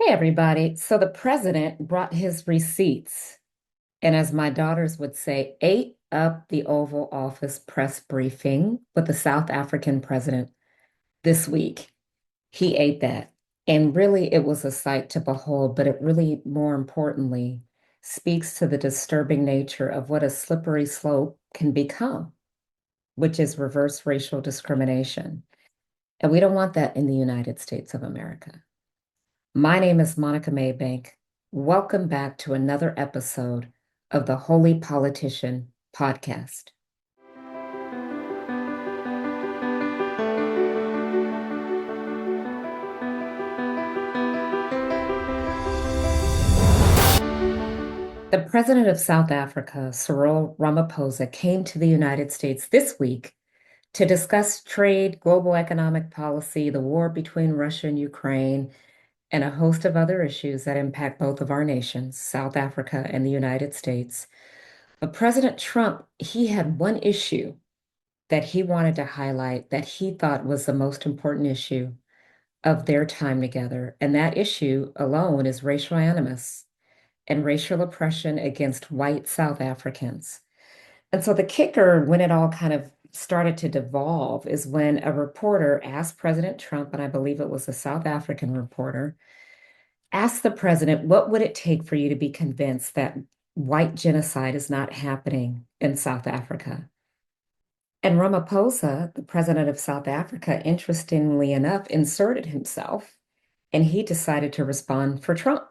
Hey, everybody. So the president brought his receipts, and as my daughters would say, ate up the Oval Office press briefing with the South African president this week. He ate that. And really, it was a sight to behold, but it really, more importantly, speaks to the disturbing nature of what a slippery slope can become, which is reverse racial discrimination. And we don't want that in the United States of America. My name is Monica Maybank. Welcome back to another episode of the Holy Politician podcast. The president of South Africa, Cyril Ramaphosa, came to the United States this week to discuss trade, global economic policy, the war between Russia and Ukraine, and a host of other issues that impact both of our nations, South Africa and the United States. But President Trump, he had one issue that he wanted to highlight that he thought was the most important issue of their time together. And that issue alone is racial animus and racial oppression against white South Africans. And so the kicker, when it all kind of started to devolve, is when a reporter asked President Trump, and I believe it was a South African reporter, asked the president, what would it take for you to be convinced that white genocide is not happening in South Africa? And Ramaphosa, the president of South Africa, interestingly enough, inserted himself and he decided to respond for Trump.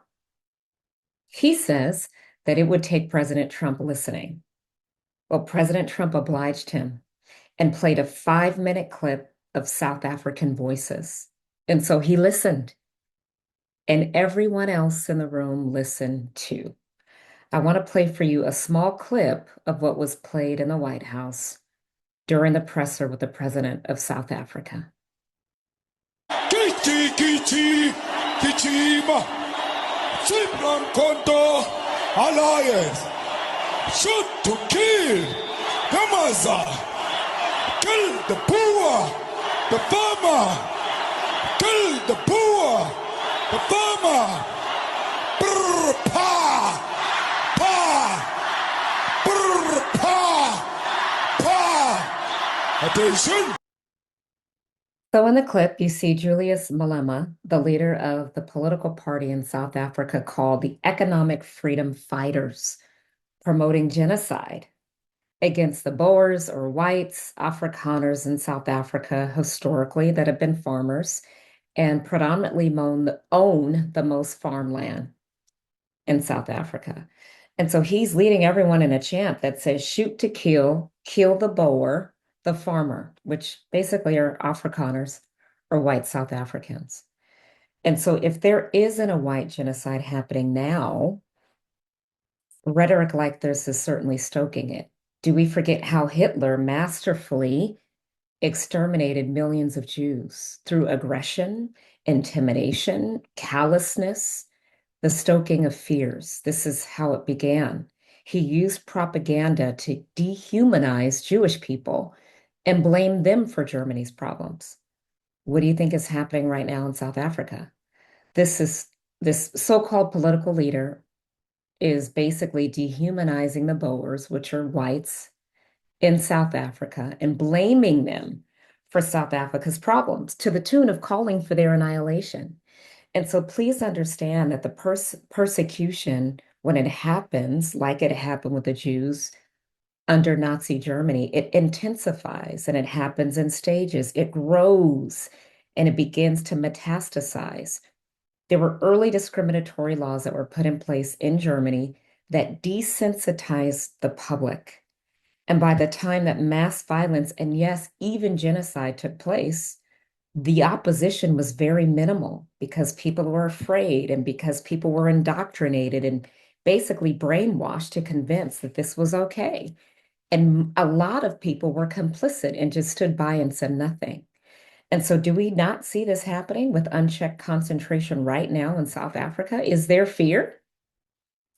He says that it would take President Trump listening. Well, President Trump obliged him and played a 5-minute clip of South African voices. And so he listened, and everyone else in the room listened too. I want to play for you a small clip of what was played in the White House during the presser with the president of South Africa. Kichi, kichi, kichima, Simran Konto Alliance, shoot to kill, Yamaza, kill the poor, the farmer, kill the poor, the farmer, brr, pa, pa, brr, pa, pa, attention. So in the clip, you see Julius Malema, the leader of the political party in South Africa called the Economic Freedom Fighters, promoting genocide against the Boers or whites, Afrikaners in South Africa historically that have been farmers and predominantly own the most farmland in South Africa. And so he's leading everyone in a chant that says, shoot to kill the Boer, the farmer, which basically are Afrikaners or white South Africans. And so if there isn't a white genocide happening now, rhetoric like this is certainly stoking it. Do we forget how Hitler masterfully exterminated millions of Jews through aggression, intimidation, callousness, the stoking of fears? This is how it began. He used propaganda to dehumanize Jewish people and blame them for Germany's problems. What do you think is happening right now in South Africa? This so-called political leader is basically dehumanizing the Boers, which are whites in South Africa, and blaming them for South Africa's problems to the tune of calling for their annihilation. And so please understand that the persecution, when it happens, like it happened with the Jews under Nazi Germany, it intensifies and it happens in stages. It grows and it begins to metastasize. There were early discriminatory laws that were put in place in Germany that desensitized the public. And by the time that mass violence and yes, even genocide took place, the opposition was very minimal because people were afraid and because people were indoctrinated and basically brainwashed to convince that this was okay. And a lot of people were complicit and just stood by and said nothing. And so, do we not see this happening with unchecked concentration right now in South Africa? Is there fear?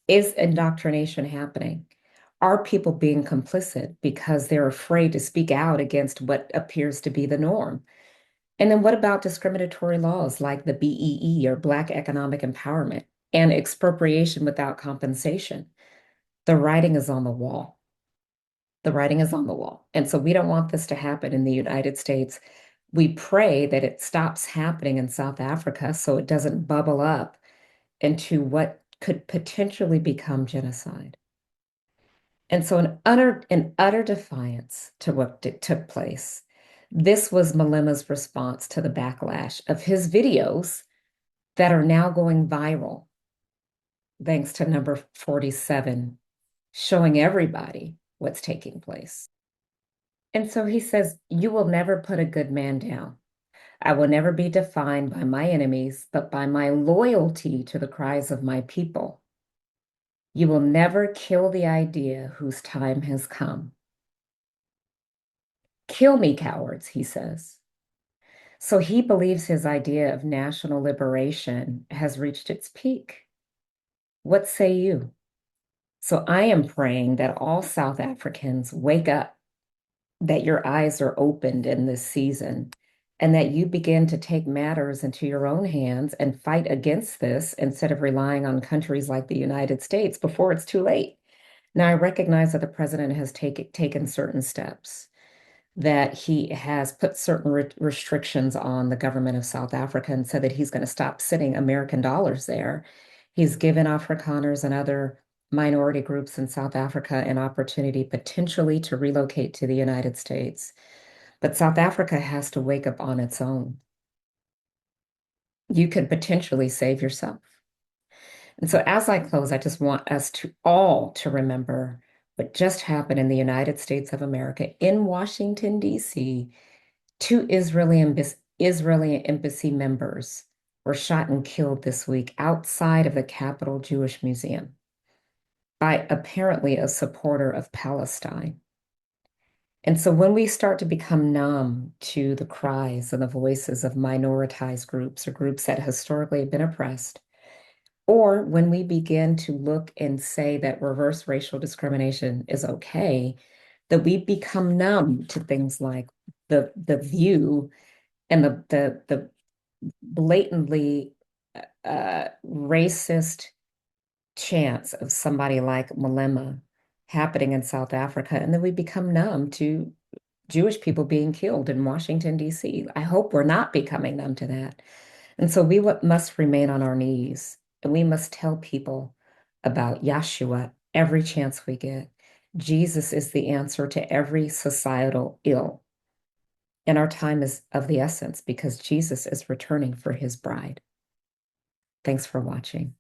Is indoctrination happening? Are people being complicit because they're afraid to speak out against what appears to be the norm? And then what about discriminatory laws like the BEE or Black Economic Empowerment and expropriation without compensation? The writing is on the wall. The writing is on the wall. And so we don't want this to happen in the United States. We pray that it stops happening in South Africa so it doesn't bubble up into what could potentially become genocide. And so in utter defiance to what took place, this was Malema's response to the backlash of his videos that are now going viral, thanks to number 47, showing everybody what's taking place. And so he says, "You will never put a good man down. I will never be defined by my enemies, but by my loyalty to the cries of my people. You will never kill the idea whose time has come. Kill me, cowards," he says. So he believes his idea of national liberation has reached its peak. What say you? So I am praying that all South Africans wake up, that your eyes are opened in this season, and that you begin to take matters into your own hands and fight against this instead of relying on countries like the United States before it's too late. Now, I recognize that the president has taken certain steps, that he has put certain restrictions on the government of South Africa and said that he's going to stop sending American dollars there. He's given Afrikaners and other minority groups in South Africa an opportunity potentially to relocate to the United States. But South Africa has to wake up on its own. You could potentially save yourself. And so as I close, I just want us to all to remember what just happened in the United States of America in Washington, D.C. Two Israeli embassy members were shot and killed this week outside of the Capitol Jewish Museum by apparently a supporter of Palestine. And so when we start to become numb to the cries and the voices of minoritized groups or groups that historically have been oppressed, or when we begin to look and say that reverse racial discrimination is okay, that we become numb to things like the view and the blatantly racist chants of somebody like Malema happening in South Africa, and then we become numb to Jewish people being killed in Washington, D.C. I hope we're not becoming numb to that. And so we must remain on our knees and we must tell people about Yeshua every chance we get. Jesus is the answer to every societal ill. And our time is of the essence because Jesus is returning for his bride. Thanks for watching.